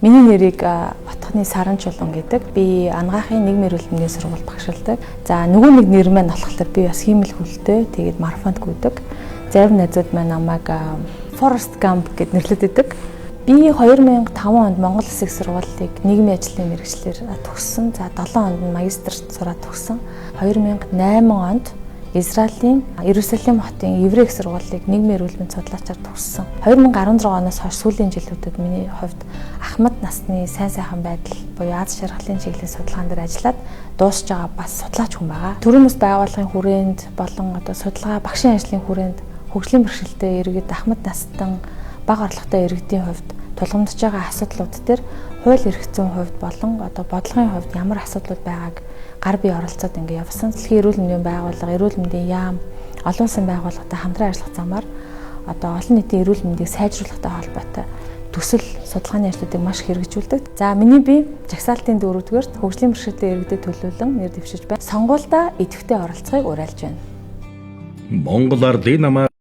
Миний нэрийг Отхны Саран Чулуун гэдэг. Би Ангаахын нийгмийн эрүүл мэндийн сургуульд багшилдаг. За нөгөө нэг нэр маань болохоор би бас хиймэл хүлтэй. Тэгээд марафонд гүйдэг. Зарим найзууд маань намайг Forrest Gump гэд нэрлэдэг. Би 2005 онд Монгол Улсын их сургуулийг нийгмийн ажлын мэргэжлэр төгссөн. За 7 онд нь магистрт сураад төгссөн. 2008 онд Израилийн Иерусалим хотын еврей их сургуулийг нийгмийн эрүүл мэндийн судлаачаар төгссөн. 2016 оноос хойш сүүлийн жилүүдэд миний хувьд ахмад насны сайн сайхан байдал буюу Аз жаргалын чиглэлийн судалгаан дээр ажиллаад дуусж байгаа бас судлаач хүн байгаа. Төрийн бас байгууллагын хүрээнд болон судалгаа багшийн ажлын хүрээнд хөгжлийн бэрхшээлтэй иргэд ахмад настан бага орлоготой иргэдийн хувьд тулгамдж байгаа асуудлууд дээр хууль эрх зүйн хувьд болон бодлогын хувьд ямар асуудлууд байгааг гар бие оролцоод ингэ явсан. Дэлхийн эрүүл мэндийн байгууллага, эрүүл мэндийн яам, олон улсын байгууллагатай хамтран ажиллах замаар олон нийтийн эрүүл мэндийг сайжруулахтай холбоотой төсөл судалгааны ажлуудыг маш хэрэгжүүлдэг. За миний би жагсаалтын 4-р хөгжлийн бэрхшээлтэй иргэдэд төлөөлөн нэр дэвшиж байна. Сонгуульдаа идэвхтэй оролцохыг уриалж байна. Монгол Ардын намаа